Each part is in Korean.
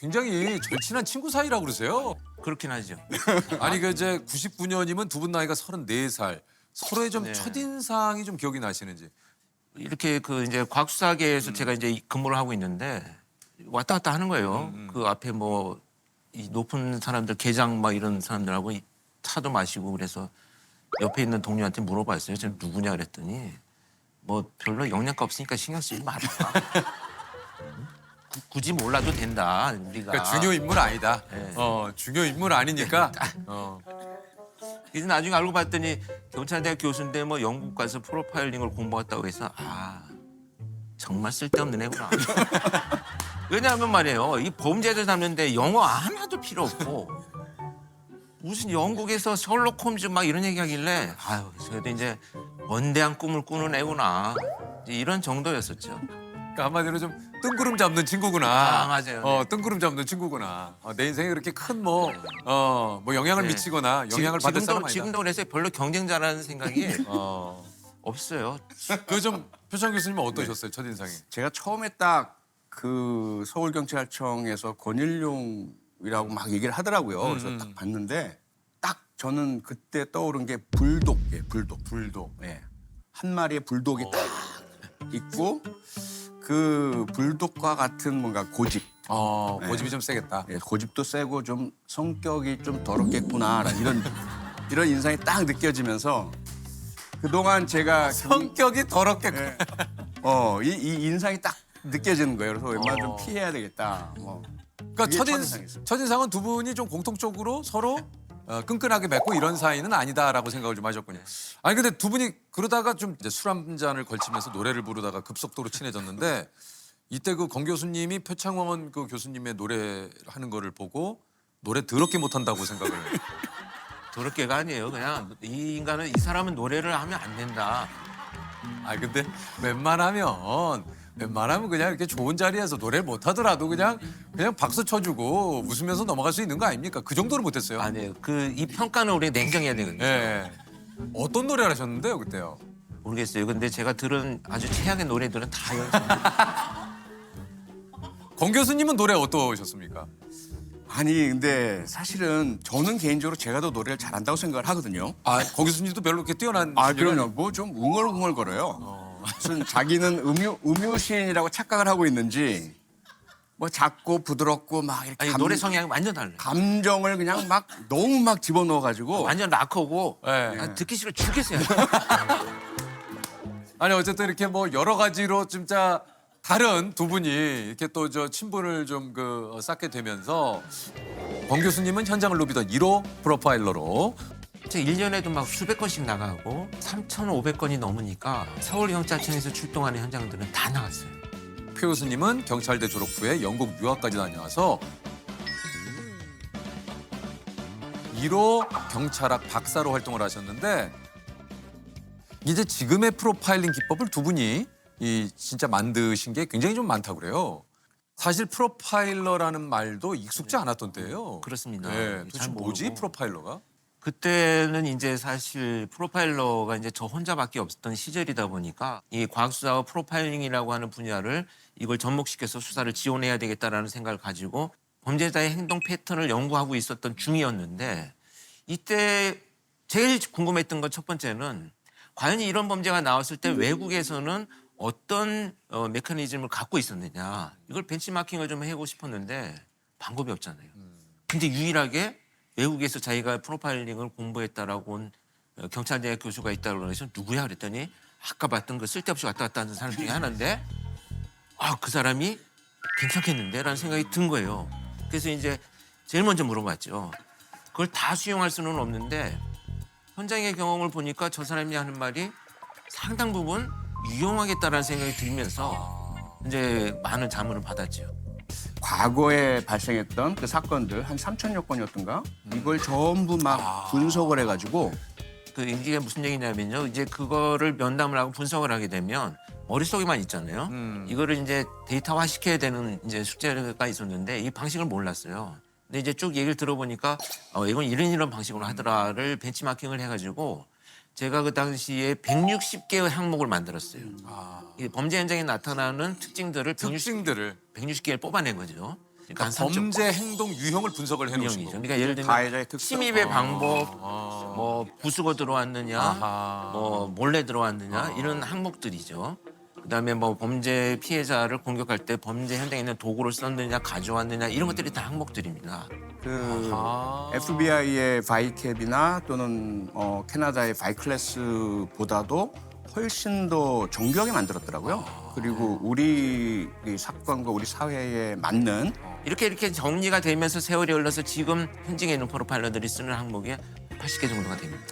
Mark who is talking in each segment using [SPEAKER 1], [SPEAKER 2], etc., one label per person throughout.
[SPEAKER 1] 굉장히 절친한 친구 사이라고 그러세요?
[SPEAKER 2] 그렇긴 하죠.
[SPEAKER 1] 아니 그 이제 99년이면 두 분 나이가 34살. 서로의 좀
[SPEAKER 2] 네.
[SPEAKER 1] 첫인상이 좀 기억이 나시는지.
[SPEAKER 2] 이렇게 그 이제 과학수사계에서 제가 이제 근무를 하고 있는데 왔다 갔다 하는 거예요. 그 앞에 뭐 이 높은 사람들 계장 막 이런 사람들하고 차도 마시고 그래서 옆에 있는 동료한테 물어봤어요. 저는 누구냐 그랬더니 뭐 별로 영양가 없으니까 신경 쓰지 말라. 굳이 몰라도 된다. 우리가.
[SPEAKER 1] 그러니까 중요 인물 아니다.
[SPEAKER 2] 네.
[SPEAKER 1] 중요 인물 아니니까.
[SPEAKER 2] 그래서 나중에 알고 봤더니 경찰대학 교수인데 뭐 영국 가서 프로파일링을 공부했다고 해서 아 정말 쓸데없는 애구나. 왜냐하면 말이에요. 이 범죄자 잡는데 영어 하나도 필요 없고 무슨 영국에서 셜록 홈즈 막 이런 얘기하길래 아유 저도 이제 원대한 꿈을 꾸는 애구나. 이제 이런 정도였었죠.
[SPEAKER 1] 그러니까 한마디로 좀 뜬구름 잡는 친구구나.
[SPEAKER 2] 아, 맞아요. 네.
[SPEAKER 1] 뜬구름 잡는 친구구나. 내 인생에 그렇게 큰 뭐 영향을
[SPEAKER 2] 네.
[SPEAKER 1] 미치거나 영향을 받을 사람 아니다.
[SPEAKER 2] 지금도 그래서 별로 경쟁자라는 생각이 없어요.
[SPEAKER 1] 그 좀 표창 교수님은 어떠셨어요? 첫인상이?
[SPEAKER 3] 제가 처음에 딱 그 서울경찰청에서 권일용이라고 막 얘기를 하더라고요. 그래서 딱 봤는데 딱 저는 그때 떠오른 게 불독이에요. 불독. 네. 한 마리의 불독이 딱 있고 그 불독과 같은 뭔가 고집.
[SPEAKER 1] 고집이 좀 세겠다.
[SPEAKER 3] 예, 고집도 세고 좀 성격이 좀 더럽겠구나라는 이런 인상이 딱 느껴지면서 그동안 제가
[SPEAKER 1] 성격이 더럽겠고.
[SPEAKER 3] 예. 이 인상이 딱 느껴지는 거예요. 그래서 웬만하면 좀 피해야 되겠다.
[SPEAKER 1] 그러니까
[SPEAKER 3] 그게 첫인상이었어요.
[SPEAKER 1] 첫인상은 두 분이 좀 공통적으로 서로 끈끈하게 맺고 이런 사이는 아니다라고 생각을 좀 하셨군요. 아니 근데 두 분이 그러다가 좀 이제 술 한 잔을 걸치면서 노래를 부르다가 급속도로 친해졌는데 이때 그 권 교수님이 표창원 그 교수님의 노래하는 거를 보고 노래 더럽게 못한다고 생각을.
[SPEAKER 2] 더럽게가 아니에요. 그냥 이 사람은 노래를 하면 안 된다.
[SPEAKER 1] 아 근데 웬만하면 그냥 이렇게 좋은 자리에서 노래를 못하더라도 그냥 박수 쳐주고 웃으면서 넘어갈 수 있는 거 아닙니까? 그 정도는 못했어요.
[SPEAKER 2] 아니에요. 이 평가는 우리가 냉정해야 되거든요.
[SPEAKER 1] 예. 어떤 노래를 하셨는데요 그때요?
[SPEAKER 2] 모르겠어요. 근데 제가 들은 아주 최악의 노래들은 다 연습.
[SPEAKER 1] 권 교수님은 노래 어떠셨습니까?
[SPEAKER 3] 아니 근데 사실은 저는 개인적으로 제가 더 노래를 잘한다고 생각을 하거든요.
[SPEAKER 1] 권 교수님도 별로 이렇게 뛰어난.
[SPEAKER 3] 그럼요. 뭐 좀 웅얼웅얼거려요. 무슨 자기는 음유시인이라고 착각을 하고 있는지 뭐 작고 부드럽고 막 이렇게
[SPEAKER 2] 아니 노래 성향이 완전 달라요.
[SPEAKER 3] 감정을 그냥 막 너무 막 집어넣어가지고
[SPEAKER 2] 완전 락커고
[SPEAKER 1] 네.
[SPEAKER 2] 듣기 싫어 죽겠어요.
[SPEAKER 1] 아니 어쨌든 이렇게 뭐 여러 가지로 진짜 다른 두 분이 이렇게 또 저 친분을 좀 쌓게 되면서 권 교수님은 현장을 누비던 1호 프로파일러로
[SPEAKER 2] 1년에도 막 수백 건씩 나가고 3,500건이 넘으니까 서울경찰청에서 출동하는 현장들은 다 나갔어요.
[SPEAKER 1] 표 교수님은 경찰대 졸업 후에 영국 유학까지 다녀와서 1호 경찰학 박사로 활동을 하셨는데 이제 지금의 프로파일링 기법을 두 분이 진짜 만드신 게 굉장히 좀 많다고 그래요. 사실 프로파일러라는 말도 익숙지 않았던 때예요.
[SPEAKER 2] 그렇습니다.
[SPEAKER 1] 네,
[SPEAKER 2] 잘
[SPEAKER 1] 도대체
[SPEAKER 2] 모르고.
[SPEAKER 1] 뭐지 프로파일러가?
[SPEAKER 2] 그때는 이제 사실 프로파일러가 이제 저 혼자밖에 없었던 시절이다 보니까 이 과학수사와 프로파일링이라고 하는 분야를 이걸 접목시켜서 수사를 지원해야 되겠다라는 생각을 가지고 범죄자의 행동 패턴을 연구하고 있었던 중이었는데 이때 제일 궁금했던 건 첫 번째는 과연 이런 범죄가 나왔을 때 외국에서는 어떤 메커니즘을 갖고 있었느냐 이걸 벤치마킹을 좀 해보고 싶었는데 방법이 없잖아요. 근데 유일하게 외국에서 자기가 프로파일링을 공부했다라고 온 경찰대학 교수가 있다고 해서 누구야 그랬더니 아까 봤던 그 쓸데없이 왔다 갔다 하는 사람 중에 하나인데 그 사람이 괜찮겠는데라는 생각이 든 거예요. 그래서 이제 제일 먼저 물어봤죠. 그걸 다 수용할 수는 없는데 현장의 경험을 보니까 저 사람이 하는 말이 상당 부분 유용하겠다라는 생각이 들면서 이제 많은 자문을 받았죠.
[SPEAKER 3] 과거에 발생했던 그 사건들 한 3,000여 건이었던가 이걸 전부 막 분석을 해가지고
[SPEAKER 2] 이게 무슨 얘기냐면요. 이제 그거를 면담을 하고 분석을 하게 되면 머릿속에만 있잖아요. 이거를 이제 데이터화 시켜야 되는 이제 숙제가 있었는데 이 방식을 몰랐어요. 근데 이제 쭉 얘기를 들어보니까 이건 이런 방식으로 하더라를 벤치마킹을 해가지고 제가 그 당시에 160개의 항목을 만들었어요. 이 범죄 현장에 나타나는 특징들을 160개를 뽑아낸 거죠. 그러니까
[SPEAKER 1] 범죄 행동 유형을 분석을 해놓으신
[SPEAKER 2] 유형이죠.
[SPEAKER 1] 거고.
[SPEAKER 2] 그러니까 예를 들면
[SPEAKER 3] 가해자의 특성.
[SPEAKER 2] 침입의 방법, 뭐 부수고 들어왔느냐,
[SPEAKER 1] 아하.
[SPEAKER 2] 뭐 몰래 들어왔느냐 이런 항목들이죠. 그다음에 뭐 범죄 피해자를 공격할 때 범죄 현장에 있는 도구를 썼느냐, 가져왔느냐 이런 것들이 다 항목들입니다.
[SPEAKER 3] 그
[SPEAKER 1] 아하.
[SPEAKER 3] FBI의 바이캡이나 또는 캐나다의 바이클래스보다도 훨씬 더 정교하게 만들었더라고요. 그리고 우리 이 사건과 우리 사회에 맞는
[SPEAKER 2] 이렇게 정리가 되면서 세월이 흘러서 지금 현직에 있는 프로파일러들이 쓰는 항목이 80개 정도가 됩니다.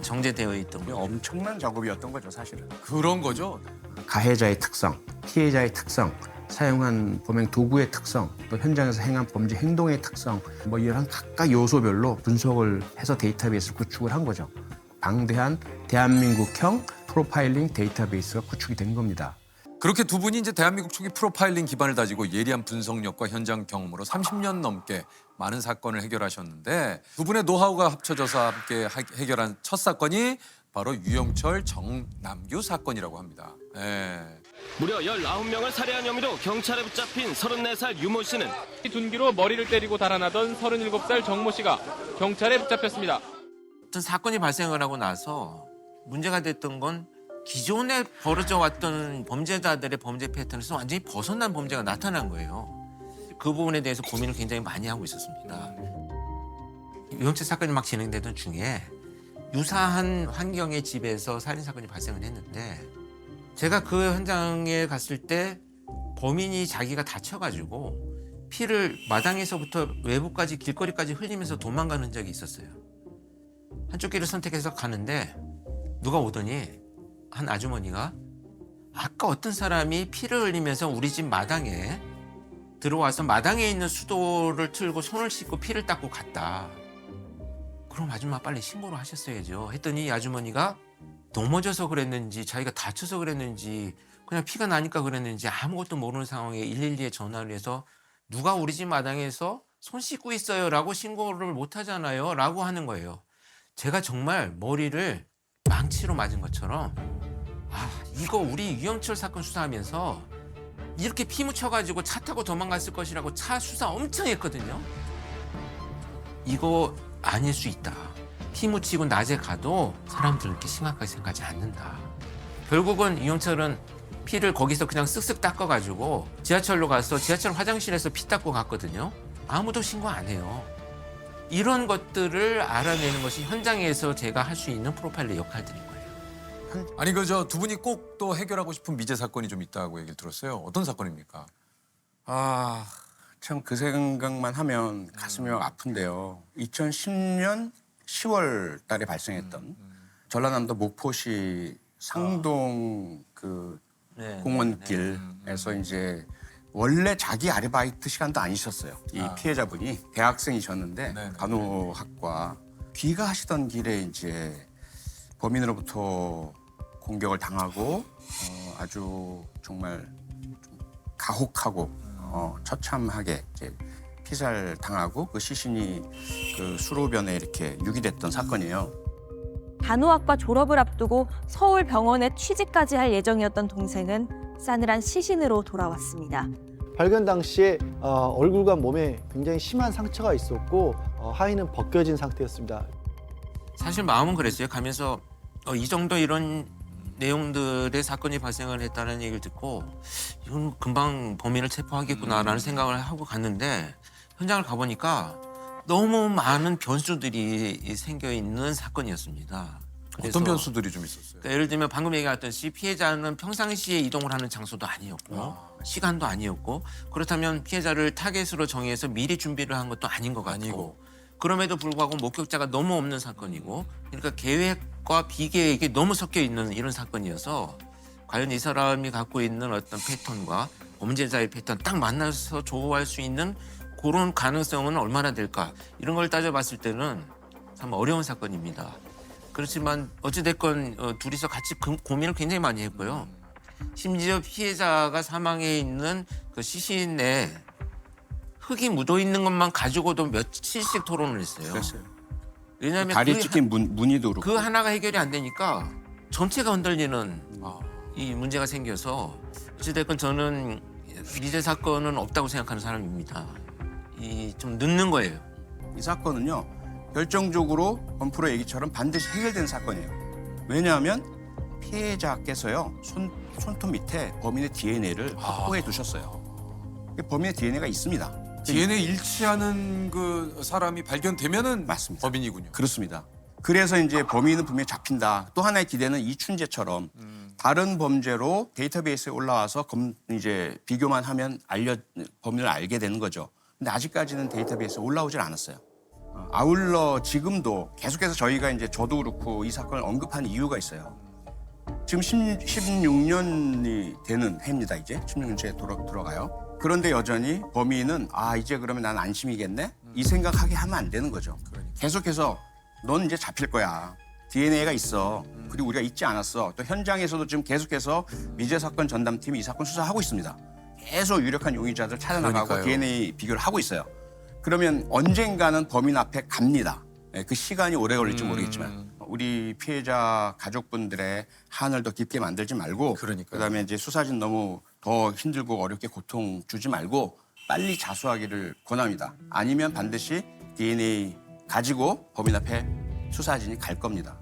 [SPEAKER 2] 정제되어 있던 거.
[SPEAKER 3] 엄청난 작업이었던 거죠, 사실은.
[SPEAKER 1] 그런 거죠.
[SPEAKER 3] 가해자의 특성, 피해자의 특성, 사용한 범행 도구의 특성, 또 현장에서 행한 범죄 행동의 특성, 뭐 이런 각각 요소별로 분석을 해서 데이터베이스를 구축을 한 거죠. 방대한 대한민국형 프로파일링 데이터베이스가 구축이 된 겁니다.
[SPEAKER 1] 그렇게 두 분이 이제 대한민국 초기 프로파일링 기반을 다지고 예리한 분석력과 현장 경험으로 30년 넘게 많은 사건을 해결하셨는데 두 분의 노하우가 합쳐져서 함께 해결한 첫 사건이 바로 유영철 정남규 사건이라고 합니다. 예.
[SPEAKER 4] 무려 19명을 살해한 혐의로 경찰에 붙잡힌 34살 유모 씨는
[SPEAKER 5] 둔기로 머리를 때리고 달아나던 37살 정모 씨가 경찰에 붙잡혔습니다.
[SPEAKER 2] 어떤 사건이 발생을 하고 나서 문제가 됐던 건 기존에 벌어져 왔던 범죄자들의 범죄 패턴에서 완전히 벗어난 범죄가 나타난 거예요. 그 부분에 대해서 고민을 굉장히 많이 하고 있었습니다. 유영철 사건이 막 진행되던 중에 유사한 환경의 집에서 살인 사건이 발생을 했는데 제가 그 현장에 갔을 때 범인이 자기가 다쳐가지고 피를 마당에서부터 외부까지 길거리까지 흘리면서 도망가는 흔적이 있었어요. 한쪽 길을 선택해서 가는데 누가 오더니 한 아주머니가 아까 어떤 사람이 피를 흘리면서 우리 집 마당에 들어와서 마당에 있는 수도를 틀고 손을 씻고 피를 닦고 갔다. 그럼 아줌마 빨리 신고를 하셨어야죠. 했더니 이 아주머니가 넘어져서 그랬는지 자기가 다쳐서 그랬는지 그냥 피가 나니까 그랬는지 아무것도 모르는 상황에 112에 전화를 해서 누가 우리 집 마당에서 손 씻고 있어요 라고 신고를 못 하잖아요 라고 하는 거예요. 제가 정말 머리를 망치로 맞은 것처럼 이거 우리 유영철 사건 수사하면서 이렇게 피 묻혀가지고 차 타고 도망갔을 것이라고 차 수사 엄청 했거든요. 이거 아닐 수 있다. 피 묻히고 낮에 가도 사람들은 이렇게 심각하게 생각하지 않는다. 결국은 유영철은 피를 거기서 그냥 쓱쓱 닦아가지고 지하철로 가서 지하철 화장실에서 피 닦고 갔거든요. 아무도 신고 안 해요. 이런 것들을 알아내는 것이 현장에서 제가 할 수 있는 프로파일러 역할들인 거예요.
[SPEAKER 1] 아니 그저 두 분이 꼭 또 해결하고 싶은 미제 사건이 좀 있다고 얘기를 들었어요. 어떤 사건입니까?
[SPEAKER 3] 참 그 생각만 하면 가슴이 막 아픈데요. 2010년 10월 달에 발생했던 전라남도 목포시 상동 그
[SPEAKER 2] 네,
[SPEAKER 3] 공원길에서 이제 원래 자기 아르바이트 시간도 안 있었어요. 이 피해자분이 대학생이셨는데
[SPEAKER 1] 네네.
[SPEAKER 3] 간호학과 귀가하시던 길에 이제 범인으로부터 공격을 당하고 아주 정말 좀 가혹하고 처참하게 이제 피살 당하고 그 시신이 그 수로변에 이렇게 유기됐던 사건이에요.
[SPEAKER 6] 간호학과 졸업을 앞두고 서울 병원에 취직까지 할 예정이었던 동생은 싸늘한 시신으로 돌아왔습니다.
[SPEAKER 7] 발견 당시에 얼굴과 몸에 굉장히 심한 상처가 있었고 하의는 벗겨진 상태였습니다.
[SPEAKER 2] 사실 마음은 그랬어요. 가면서 이 정도 이런 내용들의 사건이 발생을 했다는 얘기를 듣고 이건 금방 범인을 체포하겠구나라는 생각을 하고 갔는데 현장을 가보니까 너무 많은 변수들이 생겨 있는 사건이었습니다.
[SPEAKER 1] 어떤 변수들이 좀 있었어요?
[SPEAKER 2] 그러니까 예를 들면 방금 얘기했듯이 피해자는 평상시에 이동을 하는 장소도 아니었고 시간도 아니었고 그렇다면 피해자를 타겟으로 정해서 미리 준비를 한 것도 아닌 것 같고
[SPEAKER 1] 아니고.
[SPEAKER 2] 그럼에도 불구하고 목격자가 너무 없는 사건이고 그러니까 계획과 비계획이 너무 섞여 있는 이런 사건이어서 과연 이 사람이 갖고 있는 어떤 패턴과 범죄자의 패턴 딱 만나서 조우할 수 있는 그런 가능성은 얼마나 될까 이런 걸 따져봤을 때는 참 어려운 사건입니다. 그렇지만 어찌됐건 둘이서 같이 고민을 굉장히 많이 했고요. 심지어 피해자가 사망해 있는 그 시신에 흙이 묻어 있는 것만 가지고도 며칠씩 토론을 했어요.
[SPEAKER 3] 그랬어요.
[SPEAKER 2] 왜냐하면
[SPEAKER 3] 다리에 찍힌 무늬도 그렇고.
[SPEAKER 2] 그 하나가 해결이 안 되니까 전체가 흔들리는 이 문제가 생겨서 어찌됐건 저는 미제 사건은 없다고 생각하는 사람입니다. 이 좀 늦는 거예요.
[SPEAKER 3] 이 사건은요 결정적으로 범프로 얘기처럼 반드시 해결된 사건이에요. 왜냐하면 피해자께서요 손톱 밑에 범인의 DNA를 확보해 두셨어요. 범인의 DNA가 있습니다.
[SPEAKER 1] DNA 일치하는 그 사람이 발견되면은
[SPEAKER 3] 맞습니다.
[SPEAKER 1] 범인이군요.
[SPEAKER 3] 그렇습니다. 그래서 이제 범인은 분명히 잡힌다. 또 하나의 기대는 이춘재처럼 다른 범죄로 데이터베이스에 올라와서 이제 비교만 하면 범인을 알게 되는 거죠. 근데 아직까지는 데이터베이스에 올라오질 않았어요. 아울러 지금도 계속해서 저희가 이제 저도 그렇고 이 사건을 언급하는 이유가 있어요. 지금 16년이 되는 해입니다. 이제 16년째 들어가요. 그런데 여전히 범인은 이제 그러면 난 안심이겠네? 이 생각하게 하면 안 되는 거죠. 계속해서 넌 이제 잡힐 거야. DNA가 있어. 그리고 우리가 잊지 않았어. 또 현장에서도 지금 계속해서 미제 사건 전담팀이 이 사건 수사하고 있습니다. 계속 유력한 용의자들 찾아나가고
[SPEAKER 1] 그러니까요.
[SPEAKER 3] DNA 비교를 하고 있어요. 그러면 언젠가는 범인 앞에 갑니다. 그 시간이 오래 걸릴지 모르겠지만 우리 피해자 가족분들의 한을 더 깊게 만들지 말고
[SPEAKER 1] 그러니까요.
[SPEAKER 3] 그다음에 이제 수사진 너무 더 힘들고 어렵게 고통 주지 말고 빨리 자수하기를 권합니다. 아니면 반드시 DNA 가지고 범인 앞에 수사진이 갈 겁니다.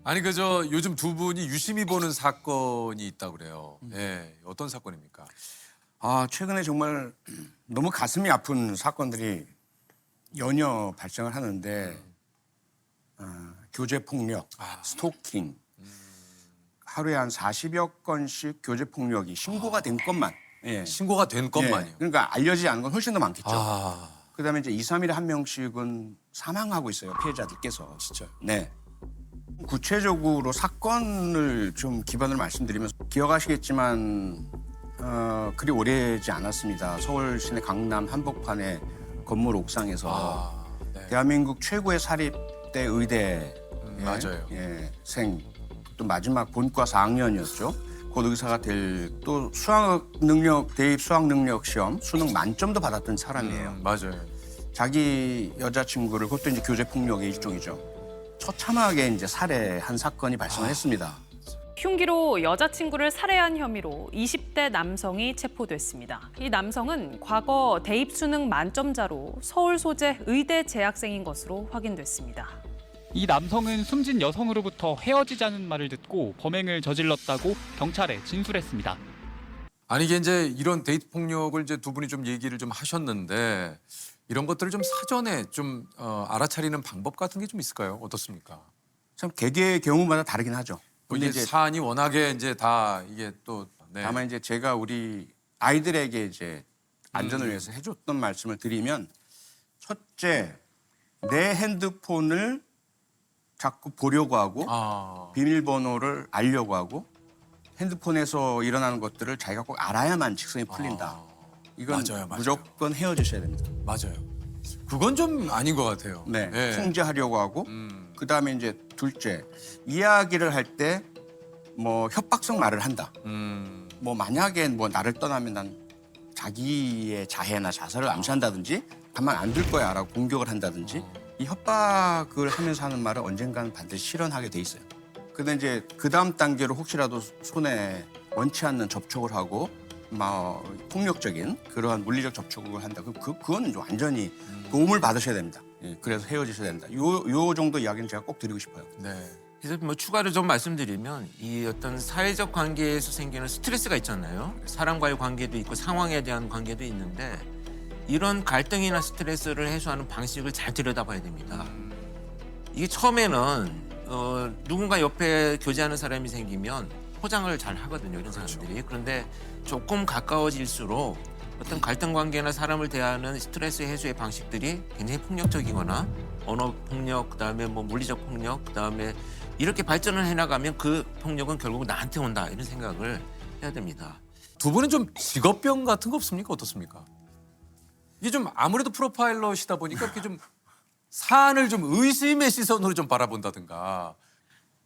[SPEAKER 1] 아니 그저 요즘 두 분이 유심히 보는 사건이 있다고 그래요. 예, 어떤 사건입니까?
[SPEAKER 3] 최근에 정말 너무 가슴이 아픈 사건들이 연이어 발생을 하는데 교제폭력, 스토킹, 하루에 한 40여 건씩 교제폭력이 신고가 된 것만. 예.
[SPEAKER 1] 신고가 된 것만이요.
[SPEAKER 3] 예. 그러니까 알려지지 않은 건 훨씬 더 많겠죠.
[SPEAKER 1] 아,
[SPEAKER 3] 그다음에 이제 2, 3일에 한 명씩은 사망하고 있어요. 피해자들께서.
[SPEAKER 1] 진짜요?
[SPEAKER 3] 네. 구체적으로 사건을 좀 기반으로 말씀드리면 기억하시겠지만 그리 오래지 않았습니다. 서울 시내 강남 한복판의 건물 옥상에서
[SPEAKER 1] 네.
[SPEAKER 3] 대한민국 최고의 사립대 의대
[SPEAKER 1] 맞아요.
[SPEAKER 3] 생 또 마지막 본과 4학년이었죠. 곧 의사가 될 또 대입 수학 능력 시험 수능 만점도 받았던 사람이에요.
[SPEAKER 1] 맞아요.
[SPEAKER 3] 자기 여자친구를 그것도 이제 교제 폭력의 일종이죠. 처참하게 이제 살해한 사건이 발생을 했습니다.
[SPEAKER 8] 흉기로 여자친구를 살해한 혐의로 20대 남성이 체포됐습니다. 이 남성은 과거 대입 수능 만점자로 서울 소재 의대 재학생인 것으로 확인됐습니다.
[SPEAKER 9] 이 남성은 숨진 여성으로부터 헤어지자는 말을 듣고 범행을 저질렀다고 경찰에 진술했습니다.
[SPEAKER 1] 아니 이게 이제 이런 데이트 폭력을 이제 두 분이 좀 얘기를 좀 하셨는데 이런 것들을 좀 사전에 좀 알아차리는 방법 같은 게 좀 있을까요? 어떻습니까?
[SPEAKER 3] 참 개개의 경우마다 다르긴 하죠.
[SPEAKER 1] 근데 이제 사안이 워낙에 이제 다 이게 또 네.
[SPEAKER 3] 다만 이제 제가 우리 아이들에게 이제 안전을 위해서 해줬던 말씀을 드리면 첫째, 내 핸드폰을 자꾸 보려고 하고 비밀번호를 알려고 하고 핸드폰에서 일어나는 것들을 자기가 꼭 알아야만 직성이 풀린다. 이건
[SPEAKER 1] 맞아요.
[SPEAKER 3] 무조건 헤어지셔야 됩니다.
[SPEAKER 1] 맞아요. 그건 좀 아닌 것 같아요.
[SPEAKER 3] 네,
[SPEAKER 1] 예.
[SPEAKER 3] 통제하려고 하고 그다음에 이제 둘째, 이야기를 할 때 뭐 협박성 말을 한다. 뭐 만약에 뭐 나를 떠나면 난 자기의 자해나 자살을 암시한다든지 가만 안 둘 거야라고 공격을 한다든지 이 협박을 하면서 하는 말은 언젠가는 반드시 실현하게 돼 있어요. 근데 이제 그 다음 단계로 혹시라도 손에 원치 않는 접촉을 하고 막 폭력적인 그러한 물리적 접촉을 한다. 그거는 완전히 도움을 받으셔야 됩니다. 예, 그래서 헤어지셔야 된다. 요 정도 이야기는 제가 꼭 드리고 싶어요.
[SPEAKER 1] 네.
[SPEAKER 2] 그래서 뭐 추가로 좀 말씀드리면 이 어떤 사회적 관계에서 생기는 스트레스가 있잖아요. 사람과의 관계도 있고 상황에 대한 관계도 있는데 이런 갈등이나 스트레스를 해소하는 방식을 잘 들여다봐야 됩니다. 이게 처음에는 누군가 옆에 교제하는 사람이 생기면 포장을 잘 하거든요, 이런 사람들이. 그런데 조금 가까워질수록 어떤 갈등 관계나 사람을 대하는 스트레스 해소의 방식들이 굉장히 폭력적이거나 언어 폭력, 그다음에 뭐 물리적 폭력, 그다음에 이렇게 발전을 해나가면 그 폭력은 결국 나한테 온다 이런 생각을 해야 됩니다.
[SPEAKER 1] 두 분은 좀 직업병 같은 거 없습니까? 어떻습니까? 이게 좀 아무래도 프로파일러시다 보니까 이렇게 좀 사안을 좀 의심의 시선으로 좀 바라본다든가.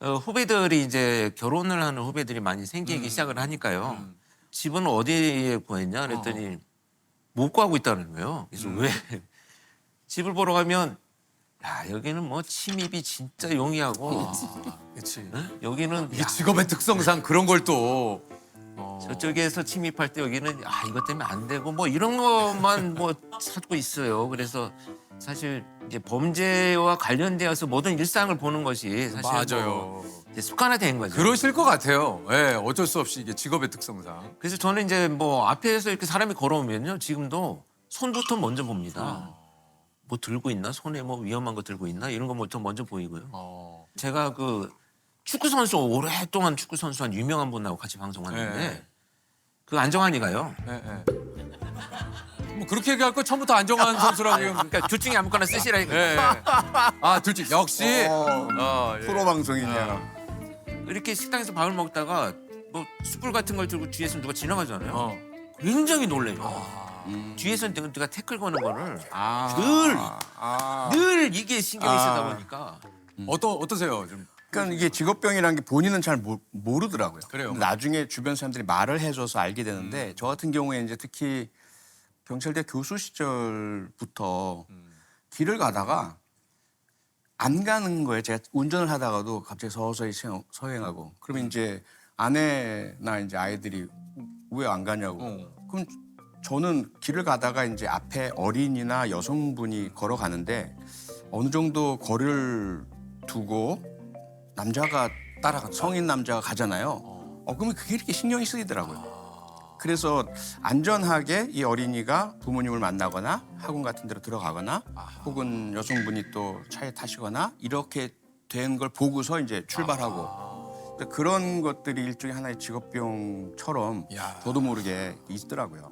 [SPEAKER 2] 후배들이 이제 결혼을 하는 후배들이 많이 생기기 시작을 하니까요. 집은 어디에 구했냐 그랬더니 못 구하고 있다는 거예요. 그래서 왜 집을 보러 가면 야 여기는 뭐 침입이 진짜 용이하고
[SPEAKER 1] 그렇지.
[SPEAKER 2] 여기는
[SPEAKER 1] 이게 직업의 특성상 그런 걸 또
[SPEAKER 2] 저쪽에서 침입할 때 여기는 이것 때문에 안 되고 뭐 이런 것만 뭐 찾고 있어요. 그래서 사실 이제 범죄와 관련되어서 모든 일상을 보는 것이 사실 뭐 이제 습관화된 거죠.
[SPEAKER 1] 그러실 것 같아요. 예, 어쩔 수 없이 이게 직업의 특성상.
[SPEAKER 2] 그래서 저는 이제 뭐 앞에서 이렇게 사람이 걸어오면요, 지금도 손부터 먼저 봅니다. 뭐 들고 있나? 손에 뭐 위험한 거 들고 있나? 이런 거부터 먼저 보이고요. 제가 그 축구 선수 오랫동안 축구 선수 한 유명한 분하고 같이 방송하는데
[SPEAKER 1] 네.
[SPEAKER 2] 그 안정환이가요.
[SPEAKER 1] 뭐 그렇게 얘기할 거 처음부터 안정환 선수라고.
[SPEAKER 2] 그러니까 둘 중에 아무거나 쓰시라니까.
[SPEAKER 1] 예. 아, 둘 중 역시. 예.
[SPEAKER 3] 프로 방송이냐.
[SPEAKER 2] 이렇게 식당에서 밥을 먹다가 뭐 숯불 같은 걸 들고 뒤에서 누가 지나가잖아요.
[SPEAKER 1] 어.
[SPEAKER 2] 굉장히 놀래요. 뒤에서 누가 태클 거는 거를 늘 이게 신경이 쓰다 보니까.
[SPEAKER 1] 어떠세요? 좀.
[SPEAKER 3] 그러니까 이게 직업병이라는 게 본인은 잘 모르더라고요.
[SPEAKER 1] 그래요.
[SPEAKER 3] 근데 나중에 주변 사람들이 말을 해줘서 알게 되는데 저 같은 경우에 이제 특히 경찰대 교수 시절부터 길을 가다가 안 가는 거예요. 제가 운전을 하다가도 갑자기 서서히 서행하고 그러면 이제 아내나 이제 아이들이 왜 안 가냐고. 그럼 저는 길을 가다가 이제 앞에 어린이나 여성분이 걸어가는데 어느 정도 거리를 두고 남자가
[SPEAKER 1] 따라간다.
[SPEAKER 3] 성인 남자가 가잖아요. 그러면 그게 이렇게 신경이 쓰이더라고요. 그래서 안전하게 이 어린이가 부모님을 만나거나 학원 같은 데로 들어가거나 혹은 여성분이 또 차에 타시거나 이렇게 된 걸 보고서 이제 출발하고 그런 것들이 일종의 하나의 직업병처럼
[SPEAKER 1] 야.
[SPEAKER 3] 저도 모르게 있더라고요.